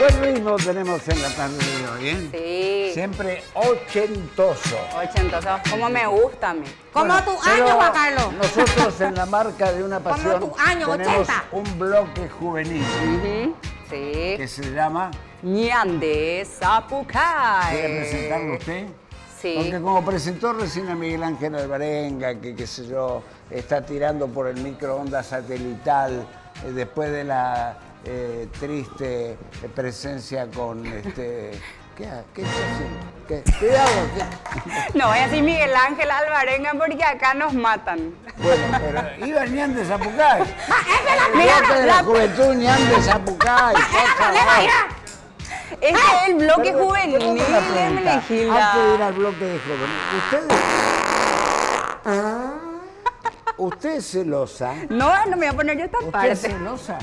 Buen ritmo tenemos en la tarde de hoy, ¿eh? Sí. Siempre ochentoso. Ochentoso, como me gusta a mí. Como tu Pero año, Juan Carlos. nosotros en la marca de una pasión tu año, tenemos 80. un bloque juvenil Ujú, sí. que se llama... Ñande Zapucay. ¿Quiere presentarlo usted? Sí. Porque como presentó recién a Miguel Ángel Alvarenga, que qué sé yo, está tirando por el microondas satelital después de la triste presencia con ¿Qué está haciendo? ¿Qué? Cuidado. No voy a decir Miguel Ángel Alvarenga porque acá nos matan. Bueno, pero iba el Ñande Zapucay. Mira, El bloque de la juventud Ñande Zapucay. Este es el bloque Perdón, juvenil perdón una de pregunta. Menegilda. Antes de ir al bloque de jóvenes, ¿usted es celosa? No, no me voy a poner yo esta ¿Usted es parte. celosa?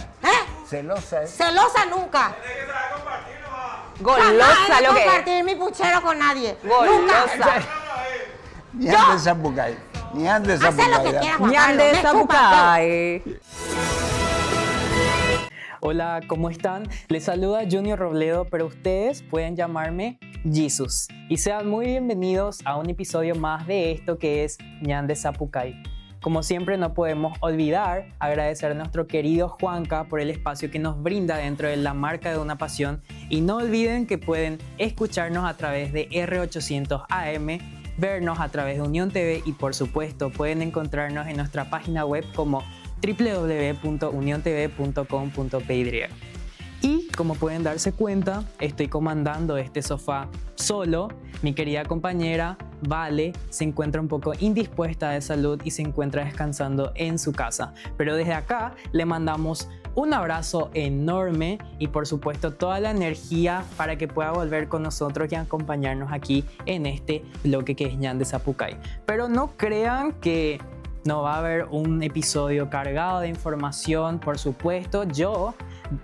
¿Celosa es? Celosa nunca. Golosa Jamás he lo que es. compartir mi puchero con nadie. Golosa. Ñande Zapucay. Ñande Haz lo que Zapucay. quieras, Juan Ñande Carlos. Me chupa todo. Zapucay. Hola, ¿cómo están? Les saluda Junior Robledo, pero ustedes pueden llamarme Jesus. Y sean muy bienvenidos a un episodio más de esto que es Ñande Zapucay. Como siempre, no podemos olvidar agradecer a nuestro querido Juanca por el espacio que nos brinda dentro de la marca de una pasión. Y no olviden que pueden escucharnos a través de R800 AM, vernos a través de Unión TV y por supuesto pueden encontrarnos en nuestra página web como www.uniontv.com.py. Y como pueden darse cuenta, estoy comandando este sofá solo. Mi querida compañera Vale se encuentra un poco indispuesta de salud y se encuentra descansando en su casa. Pero desde acá le mandamos un abrazo enorme y por supuesto toda la energía para que pueda volver con nosotros y acompañarnos aquí en este bloque que es Ñande Zapucay. Pero no crean que no va a haber un episodio cargado de información, por supuesto. Yo,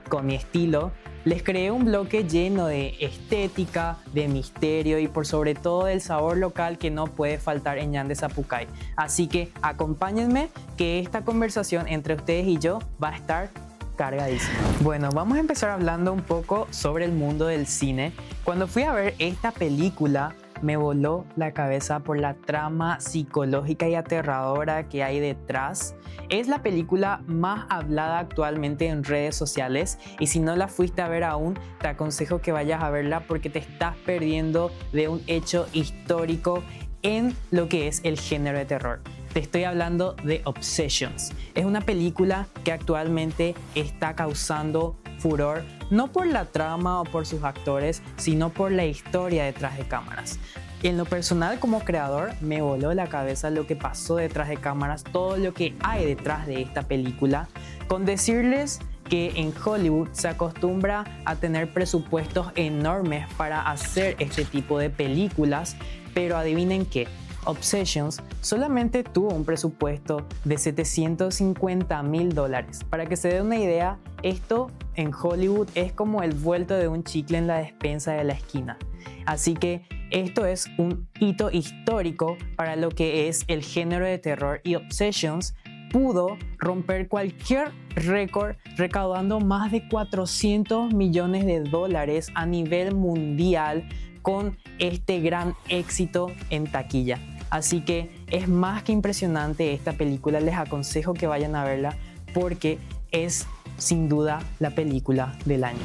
con mi estilo, les creé un bloque lleno de estética, de misterio y por sobre todo del sabor local que no puede faltar en Ñande Zapucay. Así que acompáñenme que esta conversación entre ustedes y yo va a estar cargadísima. Bueno, vamos a empezar hablando un poco sobre el mundo del cine. Cuando fui a ver esta película, me voló la cabeza por la trama psicológica y aterradora que hay detrás. Es la película más hablada actualmente en redes sociales y si no la fuiste a ver aún, te aconsejo que vayas a verla porque te estás perdiendo de un hecho histórico en lo que es el género de terror. Te estoy hablando de Obsessions. Es una película que actualmente está causando furor, no por la trama o por sus actores, sino por la historia detrás de cámaras. En lo personal, como creador, me voló la cabeza lo que pasó detrás de cámaras, todo lo que hay detrás de esta película, con decirles que en Hollywood se acostumbra a tener presupuestos enormes para hacer este tipo de películas, pero adivinen qué. Obsessions solamente tuvo un presupuesto de $750,000. Para que se dé una idea, esto en Hollywood es como el vuelto de un chicle en la despensa de la esquina. Así que esto es un hito histórico para lo que es el género de terror y Obsessions pudo romper cualquier récord recaudando más de $400 millones a nivel mundial con este gran éxito en taquilla. Así que es más que impresionante esta película, les aconsejo que vayan a verla porque es sin duda la película del año.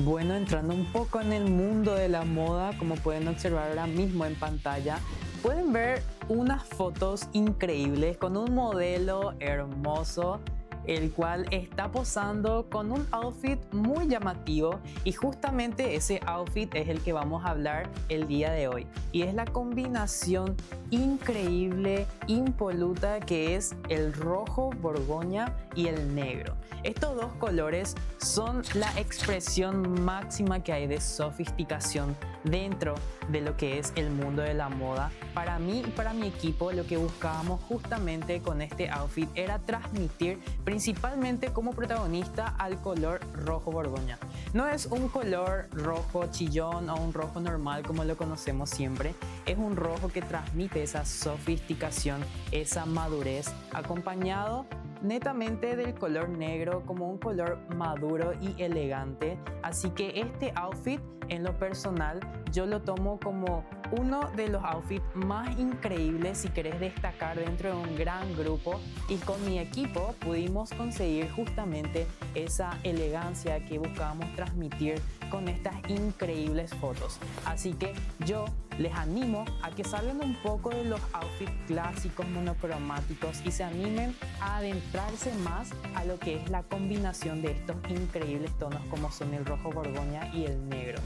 Bueno, entrando un poco en el mundo de la moda, como pueden observar ahora mismo en pantalla, pueden ver unas fotos increíbles con un modelo hermoso, el cual está posando con un outfit muy llamativo y justamente ese outfit es el que vamos a hablar el día de hoy y es la combinación increíble, impoluta que es el rojo borgoña y el negro. Estos dos colores son la expresión máxima que hay de sofisticación dentro de lo que es el mundo de la moda. Para mí y para mi equipo lo que buscábamos justamente con este outfit era transmitir principalmente como protagonista al color rojo borgoña. No es un color rojo chillón o un rojo normal como lo conocemos siempre, es un rojo que transmite esa sofisticación, esa madurez, acompañado netamente del color negro como un color maduro y elegante. Así que este outfit, en lo personal, yo lo tomo como uno de los outfits más increíbles si querés destacar dentro de un gran grupo, y con mi equipo pudimos conseguir justamente esa elegancia que buscábamos transmitir con estas increíbles fotos. Así que yo les animo a que salgan un poco de los outfits clásicos monocromáticos y se animen a adentrarse más a lo que es la combinación de estos increíbles tonos como son el rojo borgoña y el negro.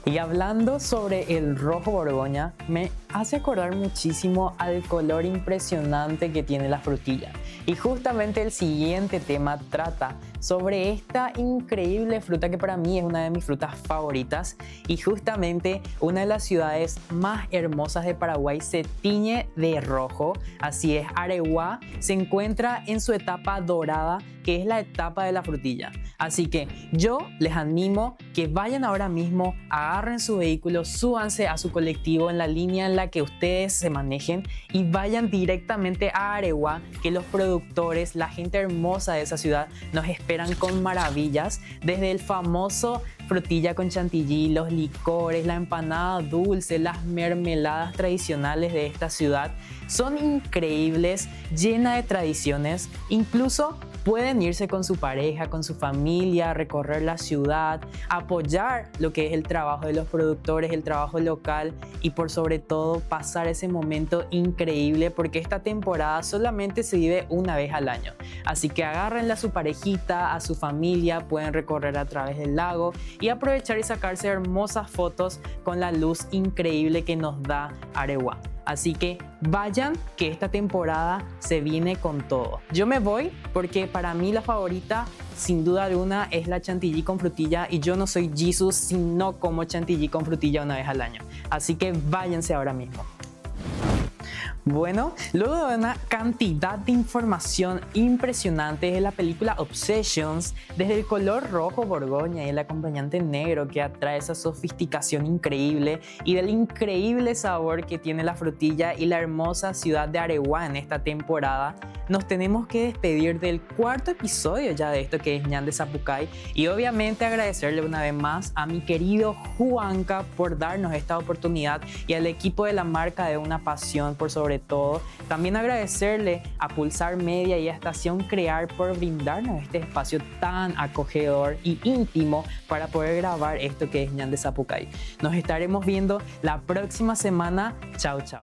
Y hablando sobre el rojo borgoña, me hace acordar muchísimo al color impresionante que tiene la frutilla. Y justamente el siguiente tema trata sobre esta increíble fruta que para mí es una de mis frutas favoritas, y justamente una de las ciudades más hermosas de Paraguay se tiñe de rojo. Así es, Areguá se encuentra en su etapa dorada, que es la etapa de la frutilla. Así que yo les animo que vayan ahora mismo, agarren su vehículo, súbanse a su colectivo en la línea en la que ustedes se manejen y vayan directamente a Areguá, que los productores, la gente hermosa de esa ciudad nos esperan con maravillas, desde el famoso frutilla con chantilly, los licores, la empanada dulce, las mermeladas tradicionales de esta ciudad. Son increíbles, llenas de tradiciones. Incluso pueden irse con su pareja, con su familia, recorrer la ciudad, apoyar lo que es el trabajo de los productores, el trabajo local, y por sobre todo pasar ese momento increíble, porque esta temporada solamente se vive una vez al año. Así que agárrenla a su parejita, a su familia, pueden recorrer a través del lago y aprovechar y sacarse hermosas fotos con la luz increíble que nos da Areguá. Así que vayan, que esta temporada se viene con todo. Yo me voy porque para mí la favorita, sin duda alguna, es la chantilly con frutilla, y yo no soy Jesus si no como chantilly con frutilla una vez al año. Así que váyanse ahora mismo. Bueno, luego de una cantidad de información impresionante de la película Obsessions, desde el color rojo borgoña y el acompañante negro que atrae esa sofisticación increíble, y del increíble sabor que tiene la frutilla y la hermosa ciudad de Areguá en esta temporada, nos tenemos que despedir del cuarto episodio ya de esto que es Ñan de Zapucay, y obviamente agradecerle una vez más a mi querido Juanca por darnos esta oportunidad, y al equipo de la marca de Una Pasión por sobre todo. También agradecerle a Pulsar Media y a Estación Crear por brindarnos este espacio tan acogedor y íntimo para poder grabar esto que es Ñan de Zapucay. Nos estaremos viendo la próxima semana. Chao, chao.